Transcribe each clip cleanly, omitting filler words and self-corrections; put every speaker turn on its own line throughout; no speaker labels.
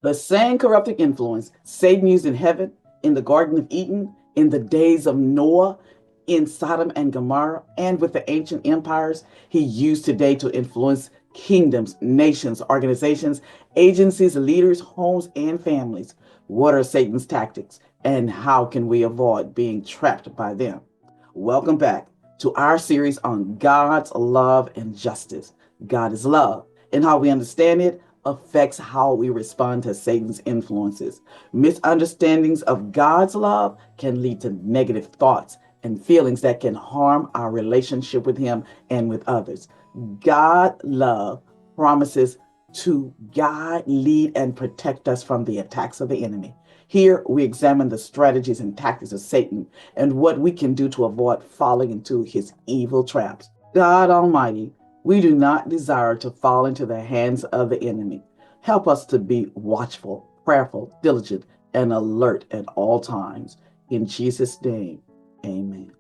The same corrupting influence Satan used in heaven, in the Garden of Eden, in the days of Noah, in Sodom and Gomorrah, and with the ancient empires, he used today to influence kingdoms, nations, organizations, agencies, leaders, homes, and families. What are Satan's tactics, and how can we avoid being trapped by them? Welcome back to our series on God's love and justice. God is love, and how we understand it affects how we respond to Satan's influences. Misunderstandings of God's love can lead to negative thoughts and feelings that can harm our relationship with Him and with others. God love promises to guide, lead, and protect us from the attacks of the enemy. Here we examine the strategies and tactics of Satan and what we can do to avoid falling into his evil traps. God Almighty, we do not desire to fall into the hands of the enemy. Help us to be watchful, prayerful, diligent, and alert at all times. In Jesus' name, amen.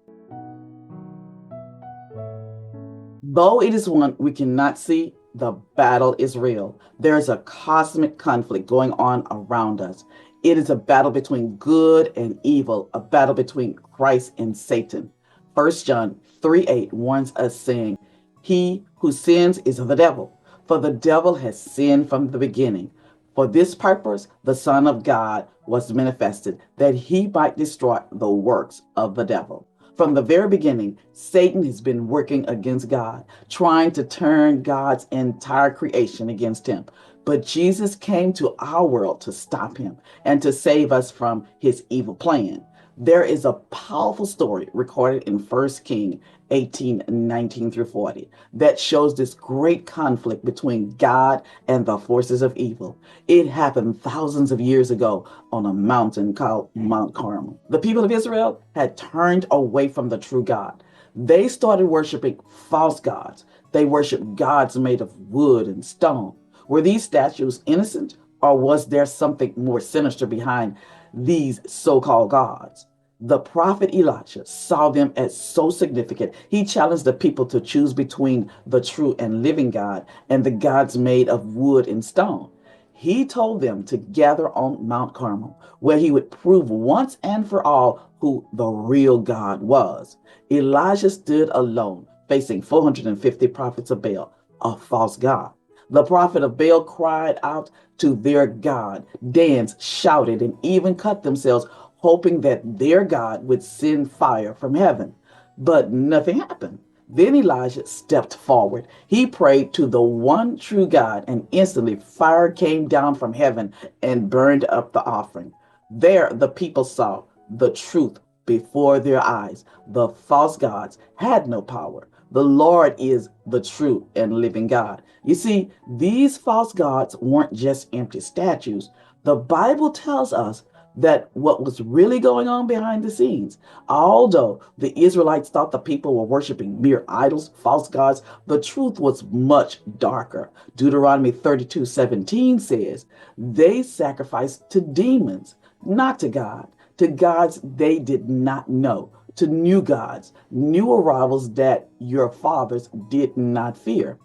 Though it is one we cannot see, the battle is real. There is a cosmic conflict going on around us. It is a battle between good and evil, a battle between Christ and Satan. 1 John 3:8 warns us, saying, "He who sins is of the devil, for the devil has sinned from the beginning. For this purpose the Son of God was manifested, that he might destroy the works of the devil." From the very beginning, Satan has been working against God, trying to turn God's entire creation against him. But Jesus came to our world to stop him and to save us from his evil plan. There is a powerful story recorded in 1 King 18:19 through 40 that shows this great conflict between God and the forces of evil. It happened thousands of years ago on a mountain called Mount Carmel. The people of Israel had turned away from the true God. They started worshiping false gods. They worshiped gods made of wood and stone. Were these statues innocent, or was there something more sinister behind these so-called gods? The prophet Elijah saw them as so significant. He challenged the people to choose between the true and living God and the gods made of wood and stone. He told them to gather on Mount Carmel, where he would prove once and for all who the real God was. Elijah stood alone, facing 450 prophets of Baal, a false god. The prophet of Baal cried out to their God, danced, shouted, and even cut themselves, hoping that their God would send fire from heaven. But nothing happened. Then Elijah stepped forward. He prayed to the one true God, and instantly fire came down from heaven and burned up the offering. There the people saw the truth before their eyes. The false gods had no power. The Lord is the true and living God. You see, these false gods weren't just empty statues. The Bible tells us that what was really going on behind the scenes. Although the Israelites thought the people were worshiping mere idols, false gods, the truth was much darker. Deuteronomy 32:17 says, they sacrificed to demons, not to God, to gods they did not know, to new gods, new arrivals that your fathers did not fear.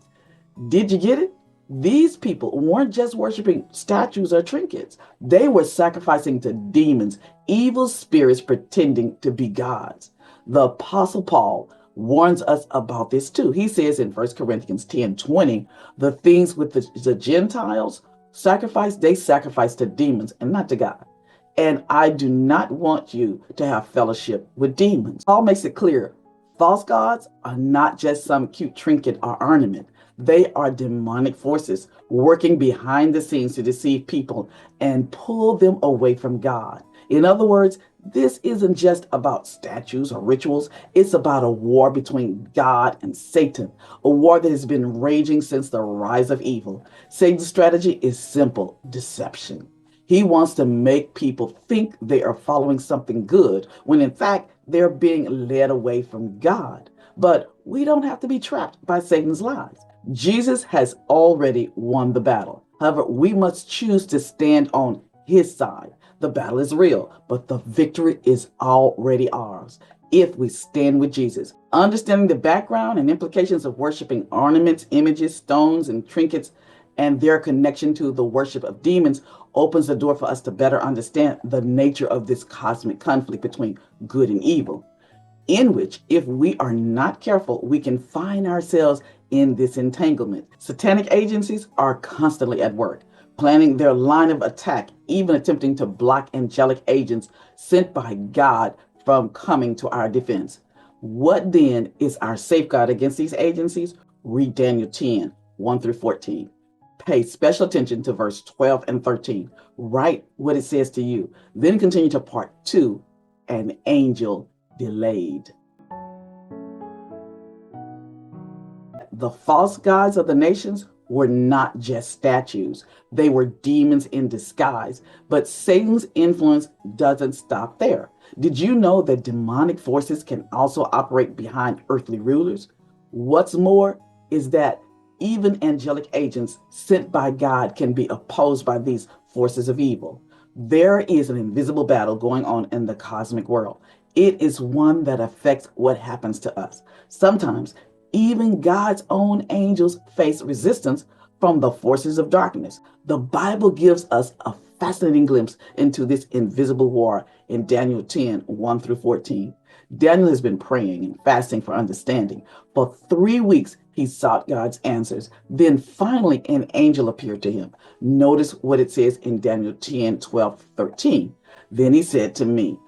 Did you get it? These people weren't just worshiping statues or trinkets. They were sacrificing to demons, evil spirits pretending to be gods. The Apostle Paul warns us about this too. He says in 1 Corinthians 10:20, the things with the Gentiles sacrifice, they sacrifice to demons and not to God. And I do not want you to have fellowship with demons. Paul makes it clear, false gods are not just some cute trinket or ornament. They are demonic forces working behind the scenes to deceive people and pull them away from God. In other words, this isn't just about statues or rituals. It's about a war between God and Satan, a war that has been raging since the rise of evil. Satan's strategy is simple: deception. He wants to make people think they are following something good when in fact they're being led away from God. But we don't have to be trapped by Satan's lies. Jesus has already won the battle. However, we must choose to stand on his side. The battle is real, but the victory is already ours if we stand with Jesus. Understanding the background and implications of worshiping ornaments, images, stones, and trinkets and their connection to the worship of demons opens the door for us to better understand the nature of this cosmic conflict between good and evil, in which, if we are not careful, we can find ourselves in this entanglement. Satanic agencies are constantly at work, planning their line of attack, even attempting to block angelic agents sent by God from coming to our defense. What then is our safeguard against these agencies? Read Daniel 10, 1 through 14. Pay special attention to verse 12 and 13. Write what it says to you. Then continue to part 2, an angel delayed. The false gods of the nations were not just statues. They were demons in disguise. But Satan's influence doesn't stop there. Did you know that demonic forces can also operate behind earthly rulers? What's more is that even angelic agents sent by God can be opposed by these forces of evil. There is an invisible battle going on in the cosmic world. It is one that affects what happens to us. Sometimes even God's own angels face resistance from the forces of darkness. The Bible gives us a fascinating glimpse into this invisible war in Daniel 10, 1 through 14. Daniel has been praying and fasting for understanding. For 3 weeks, he sought God's answers. Then finally, an angel appeared to him. Notice what it says in Daniel 10, 12, 13. Then he said to me,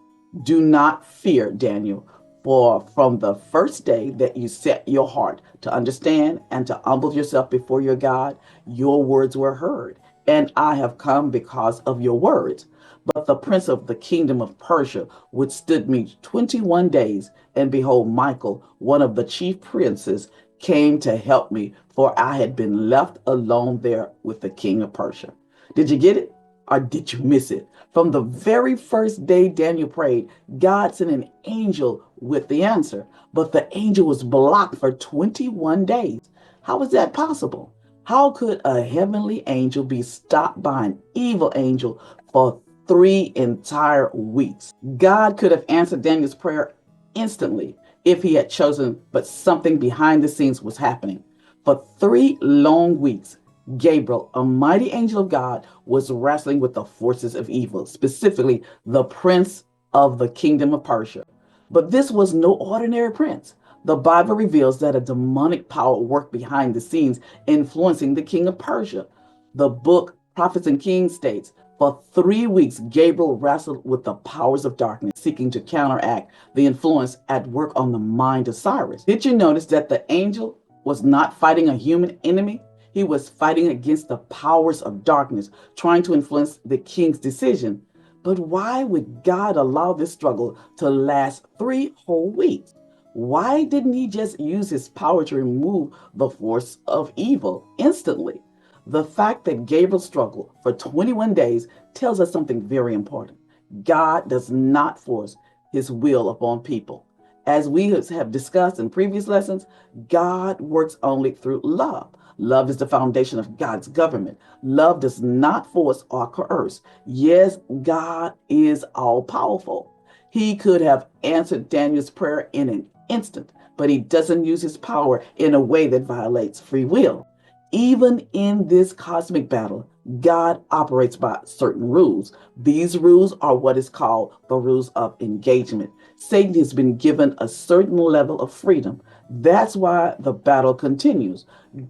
"Do not fear, Daniel, for from the first day that you set your heart to understand and to humble yourself before your God, your words were heard, and I have come because of your words. But the prince of the kingdom of Persia withstood me 21 days, and behold, Michael, one of the chief princes, came to help me, for I had been left alone there with the king of Persia." Did you get it? Or did you miss it? From the very first day Daniel prayed, God sent an angel with the answer, but the angel was blocked for 21 days. How is that possible? How could a heavenly angel be stopped by an evil angel for 3 entire weeks? God could have answered Daniel's prayer instantly if he had chosen, but something behind the scenes was happening. For 3 long weeks, Gabriel, a mighty angel of God, was wrestling with the forces of evil, specifically the prince of the kingdom of Persia. But this was no ordinary prince. The Bible reveals that a demonic power worked behind the scenes, influencing the king of Persia. The book Prophets and Kings states, for 3 weeks, Gabriel wrestled with the powers of darkness, seeking to counteract the influence at work on the mind of Cyrus. Did you notice that the angel was not fighting a human enemy? He was fighting against the powers of darkness, trying to influence the king's decision. But why would God allow this struggle to last 3 whole weeks? Why didn't he just use his power to remove the force of evil instantly? The fact that Gabriel struggled for 21 days tells us something very important. God does not force his will upon people. As we have discussed in previous lessons, God works only through love. Love is the foundation of God's government. Love does not force or coerce. Yes, God is all powerful. He could have answered Daniel's prayer in an instant, but he doesn't use his power in a way that violates free will. Even in this cosmic battle, God operates by certain rules. These rules are what is called the rules of engagement. Satan has been given a certain level of freedom. That's why the battle continues.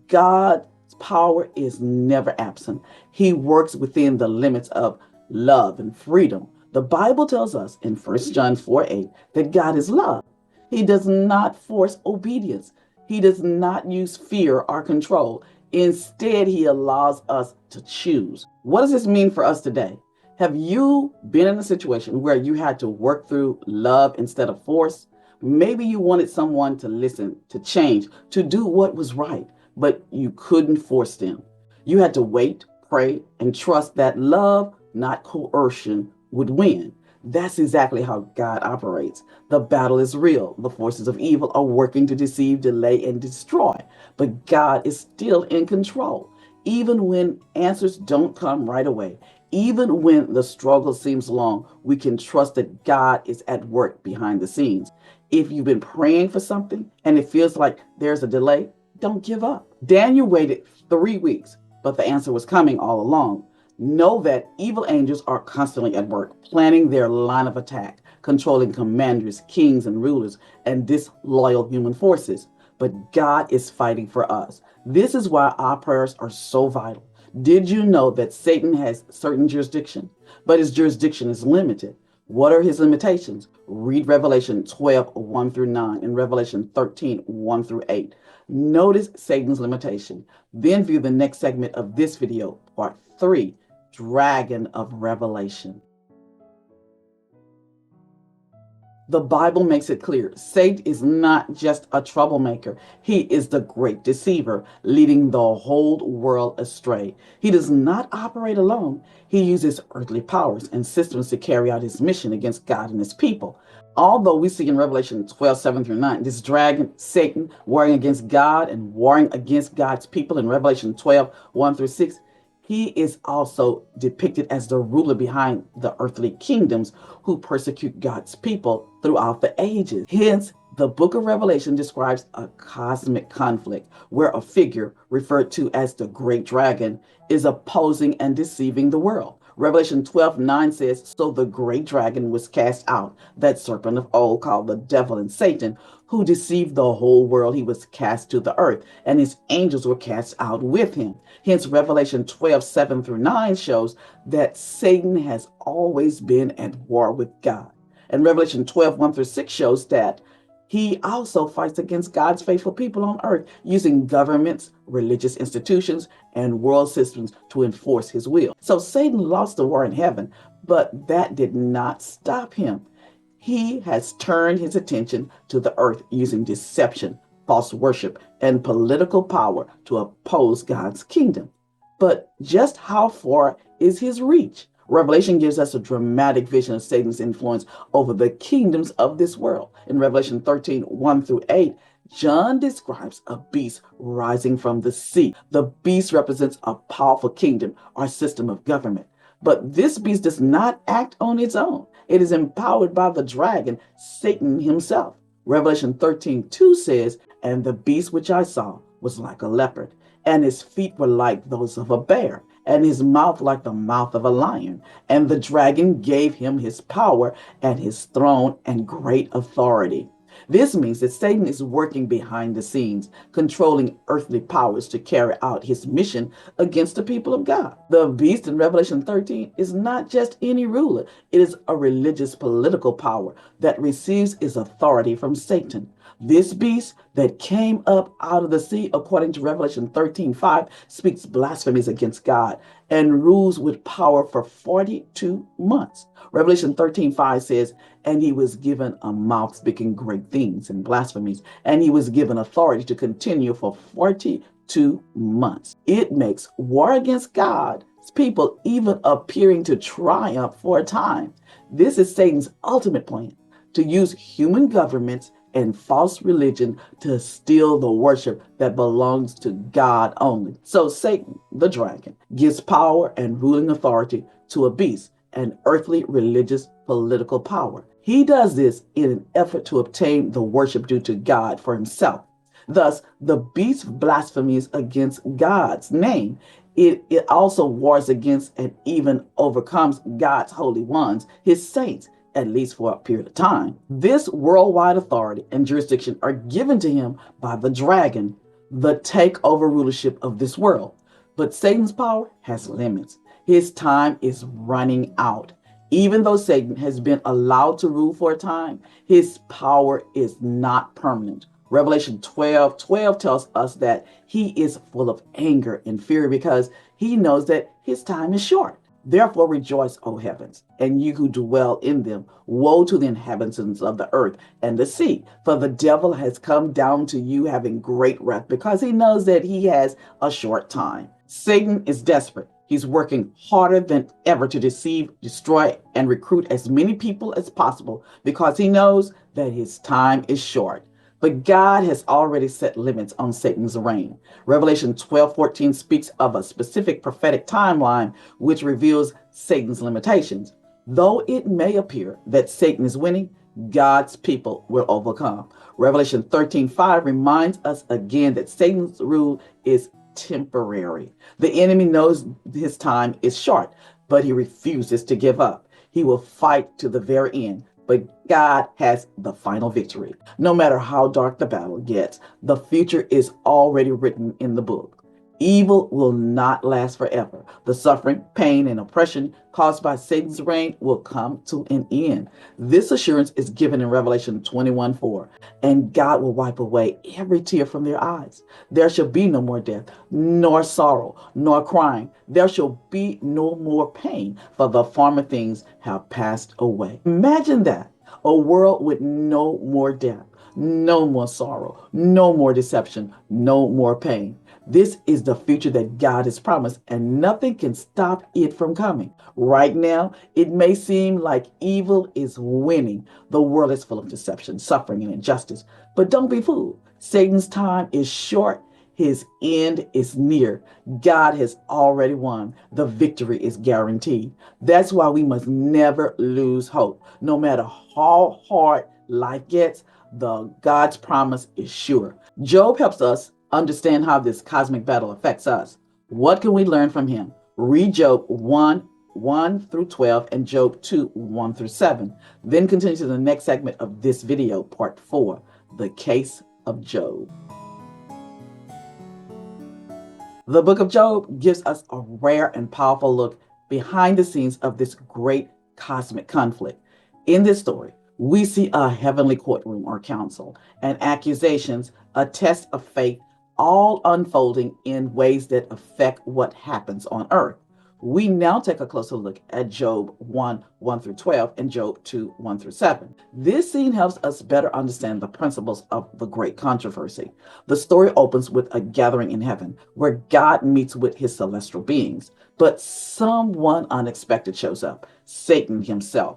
God's power is never absent. He works within the limits of love and freedom. The Bible tells us in 1 John 4:8 that God is love. He does not force obedience. He does not use fear or control. Instead, he allows us to choose. What does this mean for us today? Have you been in a situation where you had to work through love instead of force? Maybe you wanted someone to listen, to change, to do what was right, but you couldn't force them. You had to wait, pray, and trust that love, not coercion, would win. That's exactly how God operates. The battle is real. The forces of evil are working to deceive, delay, and destroy. But God is still in control. Even when answers don't come right away, even when the struggle seems long, we can trust that God is at work behind the scenes. If you've been praying for something and it feels like there's a delay, don't give up. Daniel waited 3 weeks, but the answer was coming all along. Know that evil angels are constantly at work, planning their line of attack, controlling commanders, kings, and rulers, and disloyal human forces. But God is fighting for us. This is why our prayers are so vital. Did you know that Satan has certain jurisdiction, but his jurisdiction is limited? What are his limitations? Read Revelation 12, 1 through 9, and Revelation 13, 1 through 8. Notice Satan's limitation. Then view the next segment of this video, part 3, Dragon of Revelation. The Bible makes it clear Satan is not just a troublemaker. He is the great deceiver, leading the whole world astray. He does not operate alone. He uses earthly powers and systems to carry out his mission against God and his people. Although we see in Revelation 12, 7 through 9, this dragon, Satan, warring against God and warring against God's people in Revelation 12, 1 through 6, he is also depicted as the ruler behind the earthly kingdoms who persecute God's people throughout the ages. Hence, the book of Revelation describes a cosmic conflict where a figure referred to as the great dragon is opposing and deceiving the world. Revelation 12:9 says, "So the great dragon was cast out, that serpent of old called the devil and Satan, who deceived the whole world. He was cast to the earth, and his angels were cast out with him." Hence, Revelation 12:7 through 9 shows that Satan has always been at war with God. And Revelation 12:1 through 6 shows that he also fights against God's faithful people on earth, using governments, religious institutions, and world systems to enforce his will. So Satan lost the war in heaven, but that did not stop him. He has turned his attention to the earth using deception, false worship, and political power to oppose God's kingdom. But just how far is his reach? Revelation gives us a dramatic vision of Satan's influence over the kingdoms of this world. In Revelation 13, 1 through 8, John describes a beast rising from the sea. The beast represents a powerful kingdom or system of government. But this beast does not act on its own. It is empowered by the dragon, Satan himself. Revelation 13:2 says, "And the beast which I saw was like a leopard, and his feet were like those of a bear, and his mouth like the mouth of a lion. And the dragon gave him his power and his throne and great authority." This means that Satan is working behind the scenes, controlling earthly powers to carry out his mission against the people of God. The beast in Revelation 13 is not just any ruler. It is a religious political power that receives its authority from Satan. This beast that came up out of the sea, according to Revelation 13:5, speaks blasphemies against God and rules with power for 42 months. Revelation 13:5 says, "And he was given a mouth speaking great things and blasphemies, and he was given authority to continue for 42 months." It makes war against God's people even appearing to triumph for a time. This is Satan's ultimate plan, to use human governments and false religion to steal the worship that belongs to God only. So Satan, the dragon, gives power and ruling authority to a beast, an earthly religious political power. He does this in an effort to obtain the worship due to God for himself. Thus, the beast's blasphemies against God's name. It also wars against and even overcomes God's holy ones, his saints, at least for a period of time. This worldwide authority and jurisdiction are given to him by the dragon, the takeover rulership of this world. But Satan's power has limits. His time is running out. Even though Satan has been allowed to rule for a time, his power is not permanent. Revelation 12:12 tells us that he is full of anger and fear because he knows that his time is short. Therefore rejoice, O heavens, and you who dwell in them. Woe to the inhabitants of the earth and the sea, for the devil has come down to you having great wrath, because he knows that he has a short time. Satan is desperate. He's working harder than ever to deceive, destroy, and recruit as many people as possible because he knows that his time is short. But God has already set limits on Satan's reign. Revelation 12:14 speaks of a specific prophetic timeline which reveals Satan's limitations. Though it may appear that Satan is winning, God's people will overcome. Revelation 13:5 reminds us again that Satan's rule is temporary. The enemy knows his time is short, but he refuses to give up. He will fight to the very end, but God has the final victory. No matter how dark the battle gets, the future is already written in the book. Evil will not last forever. The suffering, pain, and oppression caused by Satan's reign will come to an end. This assurance is given in Revelation 21:4, and God will wipe away every tear from their eyes. There shall be no more death, nor sorrow, nor crying. There shall be no more pain, for the former things have passed away. Imagine that, a world with no more death, no more sorrow, no more deception, no more pain. This is the future that God has promised, and nothing can stop it from coming. Right now, it may seem like evil is winning. The world is full of deception, suffering, and injustice. But don't be fooled. Satan's time is short. His end is near. God has already won. The victory is guaranteed. That's why we must never lose hope. No matter how hard life gets, God's promise is sure. Job helps us understand how this cosmic battle affects us. What can we learn from him? Read Job 1 through 12 and Job 2, 1 through 7. Then continue to the next segment of this video, part 4, the case of Job. The book of Job gives us a rare and powerful look behind the scenes of this great cosmic conflict. In this story, we see a heavenly courtroom or council and accusations, a test of faith, all unfolding in ways that affect what happens on earth. We now take a closer look at Job 1, 1 through 12 and Job 2, 1 through 7. This scene helps us better understand the principles of the great controversy. The story opens with a gathering in heaven where God meets with his celestial beings, but someone unexpected shows up, Satan himself.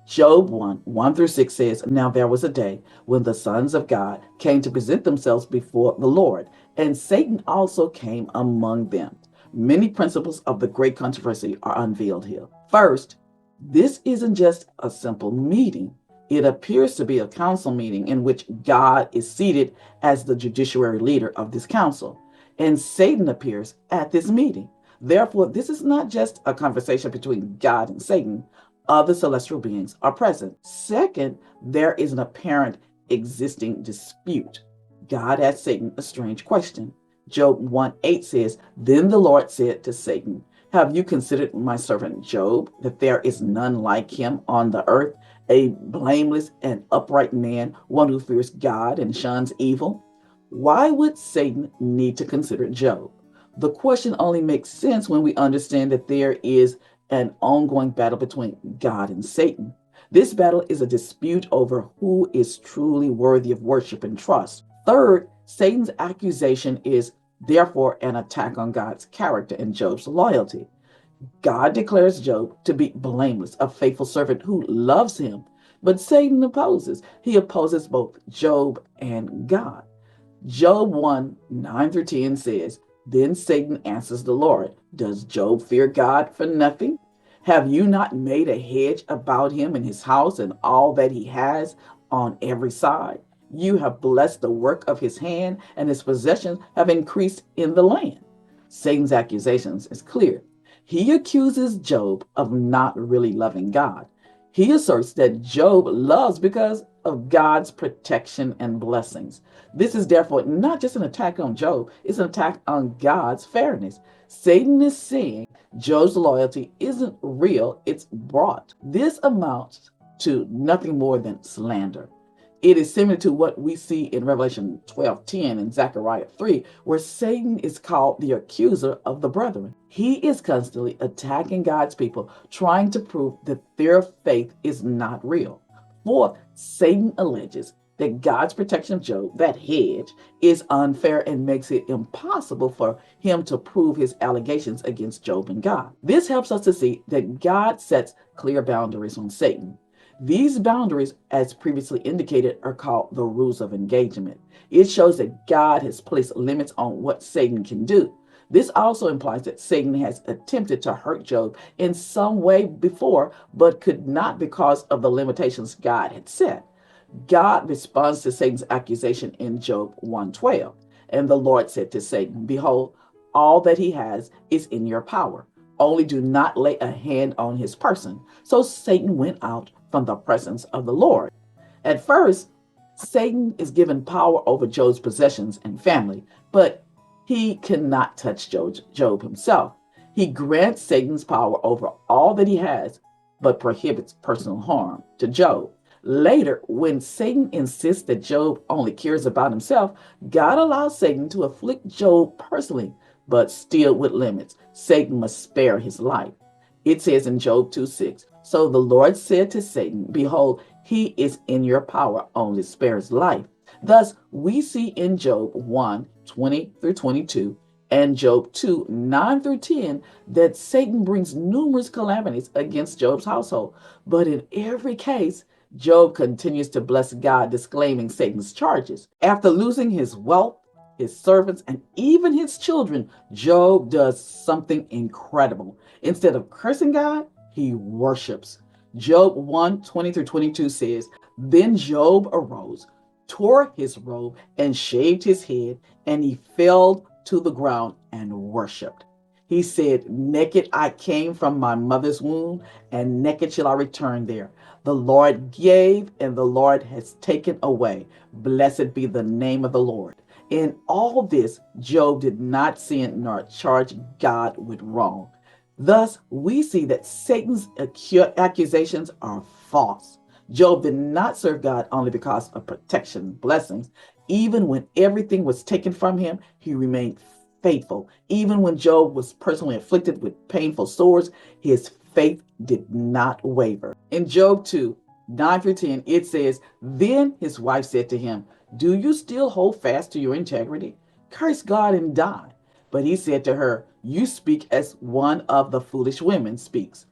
Job 1, 1 through 6 says, "Now there was a day when the sons of God came to present themselves before the Lord, and Satan also came among them." Many principles of the great controversy are unveiled here. First, this isn't just a simple meeting. It appears to be a council meeting in which God is seated as the judiciary leader of this council, and Satan appears at this meeting. Therefore, this is not just a conversation between God and Satan. Other celestial beings are present. Second, there is an apparent existing dispute. God asked Satan a strange question. Job 1:8 says, "Then the Lord said to Satan, have you considered my servant Job, that there is none like him on the earth, a blameless and upright man, one who fears God and shuns evil?" Why would Satan need to consider Job? The question only makes sense when we understand that there is an ongoing battle between God and Satan. This battle is a dispute over who is truly worthy of worship and trust. Third, Satan's accusation is therefore an attack on God's character and Job's loyalty. God declares Job to be blameless, a faithful servant who loves him, but Satan opposes. He opposes both Job and God. Job 1, 9 through 10 says, "Then Satan answers the Lord, 'Does Job fear God for nothing? Have you not made a hedge about him and his house and all that he has on every side? You have blessed the work of his hand, and his possessions have increased in the land." Satan's accusations is clear. He accuses Job of not really loving God. He asserts that Job loves because of God's protection and blessings. This is therefore not just an attack on Job, it's an attack on God's fairness. Satan is saying Job's loyalty isn't real, it's brought. This amounts to nothing more than slander. It is similar to what we see in Revelation 12:10 and Zechariah 3, where Satan is called the accuser of the brethren. He is constantly attacking God's people, trying to prove that their faith is not real. Fourth, Satan alleges that God's protection of Job, that hedge, is unfair and makes it impossible for him to prove his allegations against Job and God. This helps us to see that God sets clear boundaries on Satan. These boundaries, as previously indicated, are called the rules of engagement. It shows that God has placed limits on what Satan can do. This also implies that Satan has attempted to hurt Job in some way before, but could not because of the limitations God had set. God responds to Satan's accusation in Job 1:12. "And the Lord said to Satan, Behold, all that he has is in your power. Only do not lay a hand on his person. So Satan went out from the presence of the Lord. At first, Satan is given power over Job's possessions and family, but he cannot touch Job himself. He grants Satan's power over all that he has, but prohibits personal harm to Job. Later, when Satan insists that Job only cares about himself, God allows Satan to afflict Job personally, but still with limits. Satan must spare his life. It says in Job 2:6, so the Lord said to Satan, behold, he is in your power, only spare his life. Thus, we see in Job 1:20-22 and Job 2:9-10 that Satan brings numerous calamities against Job's household. But in every case, Job continues to bless God, disclaiming Satan's charges. After losing his wealth, his servants, and even his children, Job does something incredible. Instead of cursing God, he worships. Job 1:20-22 says, then Job arose, tore his robe, and shaved his head, and he fell to the ground and worshiped. He said, naked I came from my mother's womb, and naked shall I return there. The Lord gave, and the Lord has taken away. Blessed be the name of the Lord. In all this, Job did not sin nor charge God with wrong. Thus, we see that Satan's accusations are false. Job did not serve God only because of protection and blessings. Even when everything was taken from him, he remained faithful. Even when Job was personally afflicted with painful sores, his faith did not waver. In Job 2:9-10, it says, then his wife said to him, do you still hold fast to your integrity? Curse God and die. But he said to her, you speak as one of the foolish women speaks.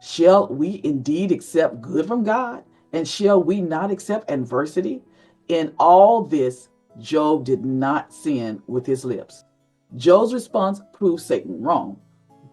Shall we indeed accept good from God? And shall we not accept adversity? In all this, Job did not sin with his lips. Job's response proves Satan wrong.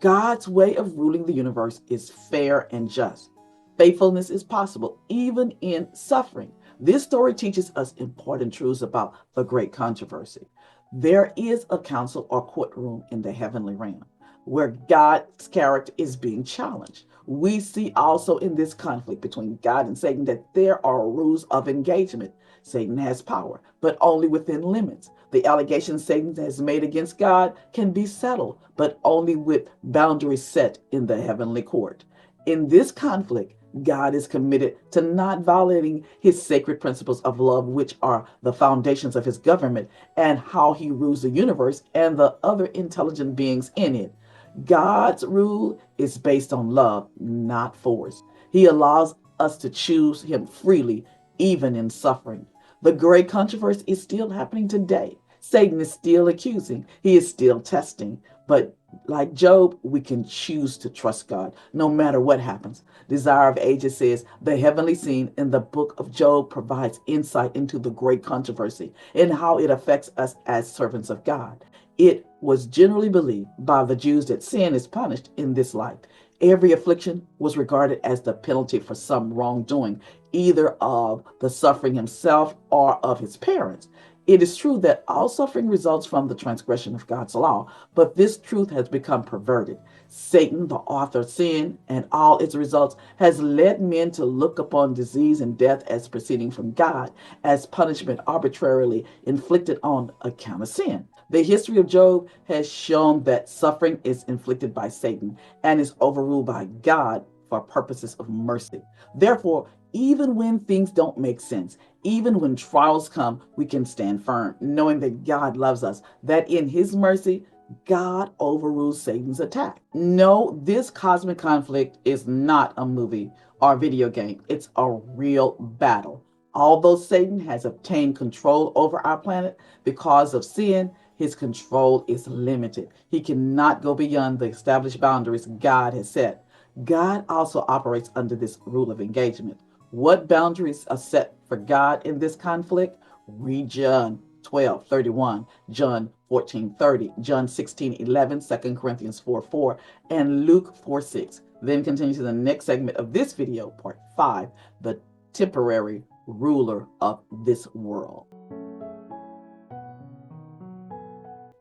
God's way of ruling the universe is fair and just. Faithfulness is possible even in suffering. This story teaches us important truths about the great controversy. There is a council or courtroom in the heavenly realm where God's character is being challenged. We see also in this conflict between God and Satan that there are rules of engagement. Satan has power, but only within limits. The allegations Satan has made against God can be settled, but only with boundaries set in the heavenly court. In this conflict, God is committed to not violating his sacred principles of love, which are the foundations of his government and how he rules the universe and the other intelligent beings in it. God's rule is based on love, not force. He allows us to choose him freely, even in suffering. The great controversy is still happening today. Satan is still accusing. He is still testing. But like Job, we can choose to trust God no matter what happens. Desire of Ages says the heavenly scene in the book of Job provides insight into the great controversy and how it affects us as servants of God. It was generally believed by the Jews that sin is punished in this life. Every affliction was regarded as the penalty for some wrongdoing, either of the suffering himself or of his parents. It is true that all suffering results from the transgression of God's law, but this truth has become perverted. Satan, the author of sin, and all its results has led men to look upon disease and death as proceeding from God, as punishment arbitrarily inflicted on account of sin. The history of Job has shown that suffering is inflicted by Satan and is overruled by God for purposes of mercy. Therefore, even when things don't make sense, even when trials come, we can stand firm, knowing that God loves us, that in his mercy, God overrules Satan's attack. No, this cosmic conflict is not a movie or video game. It's a real battle. Although Satan has obtained control over our planet because of sin, his control is limited. He cannot go beyond the established boundaries God has set. God also operates under this rule of engagement. What boundaries are set for God in this conflict? Read John 12:31, John 14:30, John 16:11, 2 Corinthians 4:4, and Luke 4:6. Then continue to the next segment of this video, part 5, the temporary ruler of this world.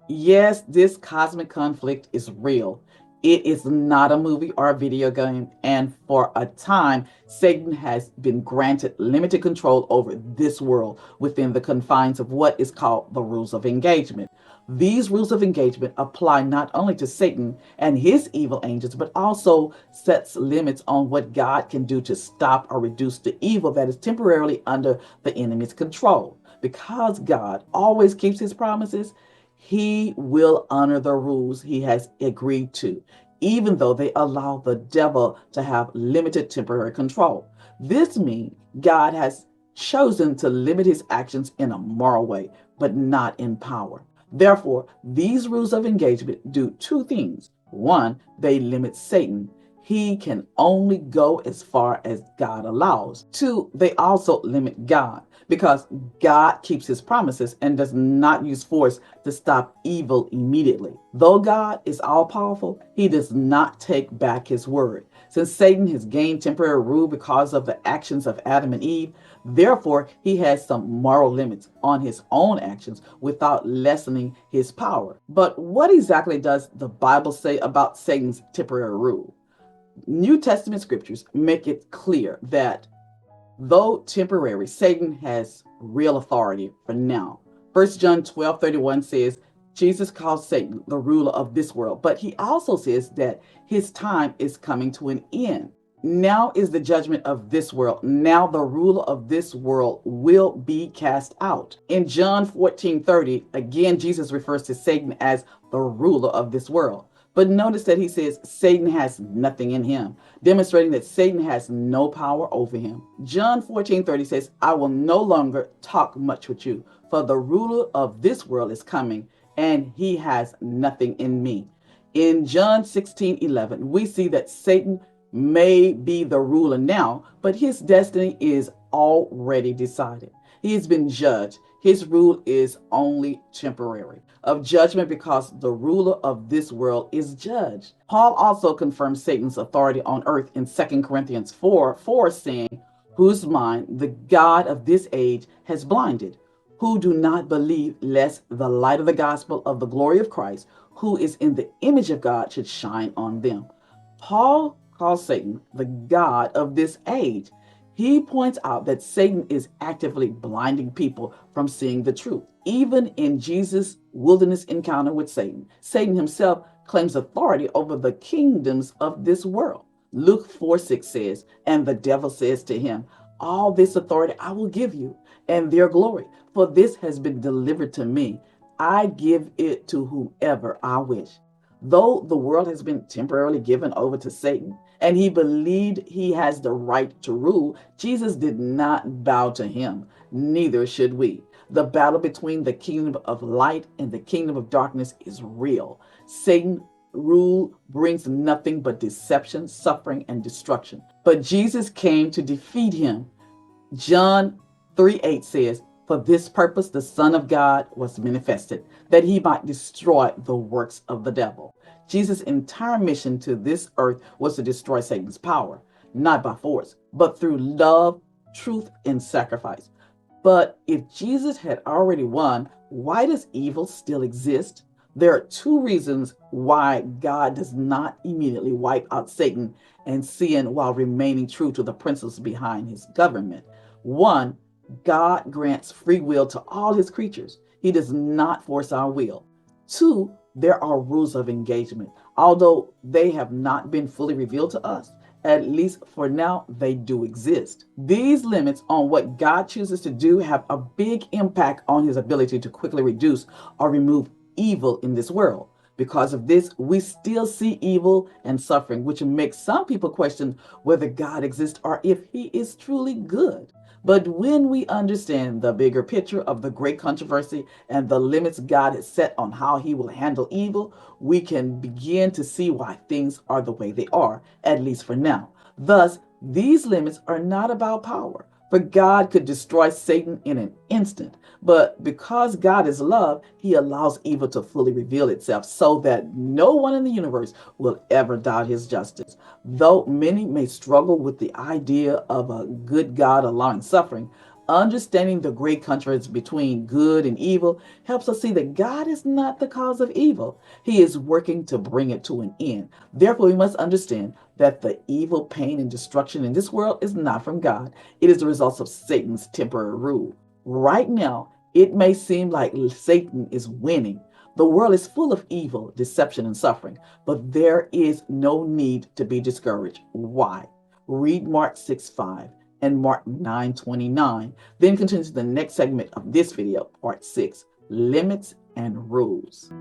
Yes, this cosmic conflict is real. It is not a movie or a video game, and for a time, Satan has been granted limited control over this world within the confines of what is called the rules of engagement. These rules of engagement apply not only to Satan and his evil angels, but also sets limits on what God can do to stop or reduce the evil that is temporarily under the enemy's control. Because God always keeps his promises, he will honor the rules he has agreed to, even though they allow the devil to have limited temporary control. This means God has chosen to limit his actions in a moral way, but not in power. Therefore, these rules of engagement do two things. One, they limit Satan. He can only go as far as God allows. Two, they also limit God because God keeps his promises and does not use force to stop evil immediately. Though God is all powerful, he does not take back his word. Since Satan has gained temporary rule because of the actions of Adam and Eve, therefore he has some moral limits on his own actions without lessening his power. But what exactly does the Bible say about Satan's temporary rule? New Testament scriptures make it clear that though temporary, Satan has real authority for now. 1 John 12:31 says, Jesus calls Satan the ruler of this world, but he also says that his time is coming to an end. Now is the judgment of this world. Now the ruler of this world will be cast out. In John 14:30, again, Jesus refers to Satan as the ruler of this world. But notice that he says Satan has nothing in him, demonstrating that Satan has no power over him. John 14:30 says, I will no longer talk much with you, for the ruler of this world is coming, and he has nothing in me. In John 16:11, we see that Satan may be the ruler now, but his destiny is already decided. He has been judged. His rule is only temporary, of judgment because the ruler of this world is judged. Paul also confirms Satan's authority on earth in 2 Corinthians 4:4, saying, whose mind the God of this age has blinded, who do not believe, lest the light of the gospel of the glory of Christ, who is in the image of God, should shine on them. Paul calls Satan the God of this age. He points out that Satan is actively blinding people from seeing the truth. Even in Jesus' wilderness encounter with Satan, Satan himself claims authority over the kingdoms of this world. Luke 4:6 says, and the devil says to him, all this authority I will give you, and their glory, for this has been delivered to me. I give it to whomever I wish. Though the world has been temporarily given over to Satan, and he believed he has the right to rule, Jesus did not bow to him. Neither should we. The battle between the kingdom of light and the kingdom of darkness is real. Satan rule brings nothing but deception, suffering, and destruction. But Jesus came to defeat him. John 3:8 says, for this purpose the Son of God was manifested, that he might destroy the works of the devil. Jesus' entire mission to this earth was to destroy Satan's power, not by force, but through love, truth, and sacrifice. But if Jesus had already won, why does evil still exist? There are two reasons why God does not immediately wipe out Satan and sin while remaining true to the principles behind his government. One, God grants free will to all his creatures. He does not force our will. Two, there are rules of engagement. Although they have not been fully revealed to us, at least for now, they do exist. These limits on what God chooses to do have a big impact on his ability to quickly reduce or remove evil in this world. Because of this, we still see evil and suffering, which makes some people question whether God exists or if he is truly good. But when we understand the bigger picture of the great controversy and the limits God has set on how he will handle evil, we can begin to see why things are the way they are, at least for now. Thus, these limits are not about power, for God could destroy Satan in an instant. But because God is love, he allows evil to fully reveal itself so that no one in the universe will ever doubt his justice. Though many may struggle with the idea of a good God allowing suffering, Understanding the great contrast between good and evil helps us see that God is not the cause of evil. He is working to bring it to an end. Therefore, we must understand that the evil, pain, and destruction in this world is not from God. It is the result of Satan's temporary rule. Right now, it may seem like Satan is winning. The world is full of evil, deception, and suffering, but there is no need to be discouraged. Why? Read Mark 6:5 and Mark 9:29. Then continue to the next segment of this video, part 6, Limits and Rules.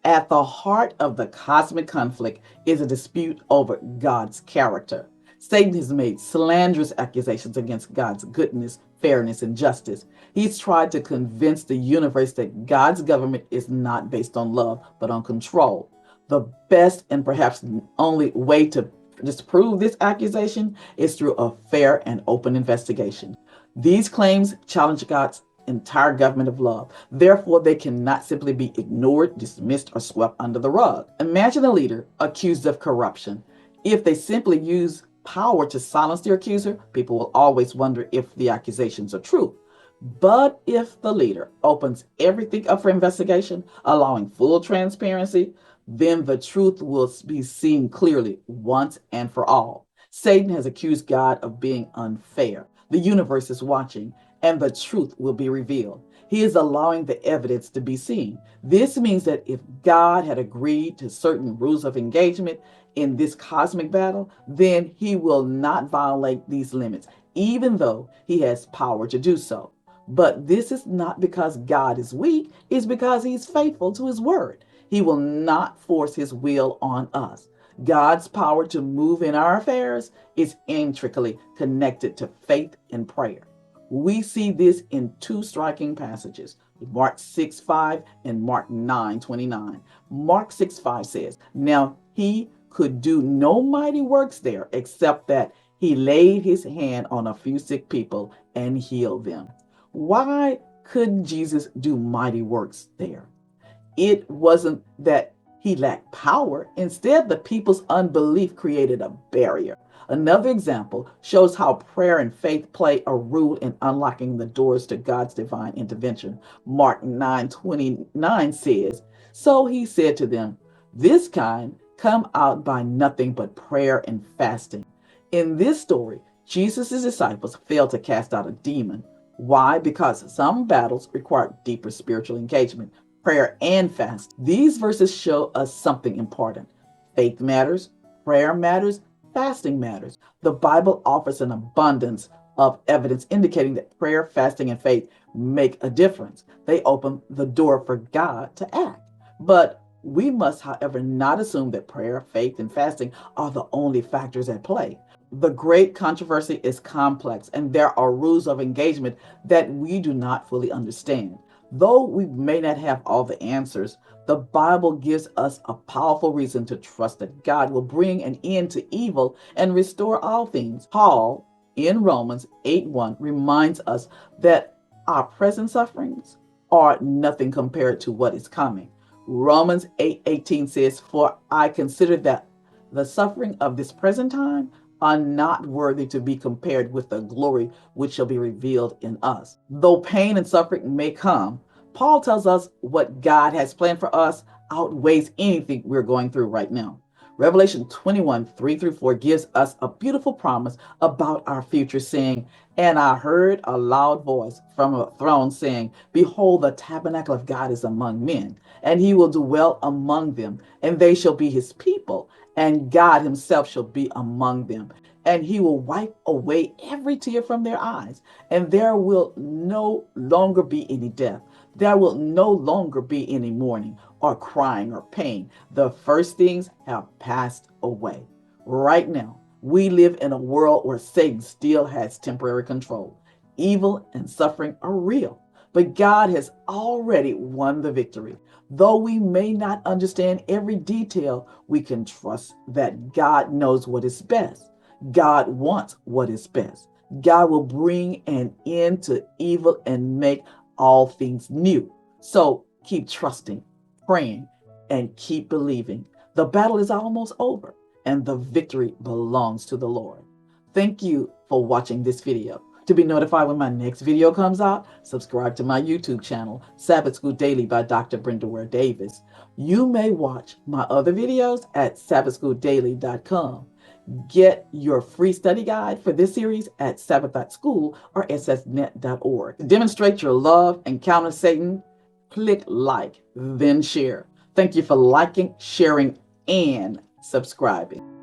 At the heart of the cosmic conflict is a dispute over God's character. Satan has made slanderous accusations against God's goodness, fairness, and justice. He's tried to convince the universe that God's government is not based on love, but on control. The best and perhaps only way to disprove this accusation is through a fair and open investigation. These claims challenge God's entire government of love. Therefore, they cannot simply be ignored, dismissed, or swept under the rug. Imagine a leader accused of corruption. If they simply use power to silence the accuser, people will always wonder if the accusations are true. But if the leader opens everything up for investigation, allowing full transparency, then the truth will be seen clearly once and for all. Satan has accused God of being unfair. The universe is watching, and the truth will be revealed. He is allowing the evidence to be seen. This means that if God had agreed to certain rules of engagement in this cosmic battle, then he will not violate these limits, even though he has power to do so. But this is not because God is weak, it's because he's faithful to his word. He will not force his will on us. God's power to move in our affairs is intricately connected to faith and prayer. We see this in two striking passages, Mark 6:5 and Mark 9:29. Mark 6:5 says, "Now he could do no mighty works there, except that he laid his hand on a few sick people and healed them." Why couldn't Jesus do mighty works there? It wasn't that he lacked power. Instead, the people's unbelief created a barrier. Another example shows how prayer and faith play a role in unlocking the doors to God's divine intervention. Mark 9:29 says, "So he said to them, 'This kind come out by nothing but prayer and fasting.'" In this story, Jesus' disciples failed to cast out a demon. Why? Because some battles require deeper spiritual engagement, prayer, and fast. These verses show us something important. Faith matters, prayer matters, fasting matters. The Bible offers an abundance of evidence indicating that prayer, fasting, and faith make a difference. They open the door for God to act. But we must, however, not assume that prayer, faith, and fasting are the only factors at play. The great controversy is complex, and there are rules of engagement that we do not fully understand. Though we may not have all the answers, the Bible gives us a powerful reason to trust that God will bring an end to evil and restore all things. Paul, in Romans 8:1, reminds us that our present sufferings are nothing compared to what is coming. Romans 8:18 says, "For I consider that the suffering of this present time are not worthy to be compared with the glory which shall be revealed in us." Though pain and suffering may come, Paul tells us what God has planned for us outweighs anything we're going through right now. Revelation 21:3-4 gives us a beautiful promise about our future, saying, "And I heard a loud voice from a throne saying, 'Behold, the tabernacle of God is among men, and he will dwell among them, and they shall be his people, and God himself shall be among them. And he will wipe away every tear from their eyes, and there will no longer be any death. There will no longer be any mourning or crying or pain. The first things have passed away." Right now, we live in a world where Satan still has temporary control. Evil and suffering are real, but God has already won the victory. Though we may not understand every detail, we can trust that God knows what is best. God wants what is best. God will bring an end to evil and make all things new. So keep trusting, praying, and keep believing. The battle is almost over, and the victory belongs to the Lord. Thank you for watching this video. To be notified when my next video comes out, subscribe to my YouTube channel, Sabbath School Daily by Dr. Brenda Ware Davis. You may watch my other videos at sabbathschooldaily.com. Get your free study guide for this series at sabbath.school or ssnet.org. To demonstrate your love and counter Satan, click like, then share. Thank you for liking, sharing, and subscribing.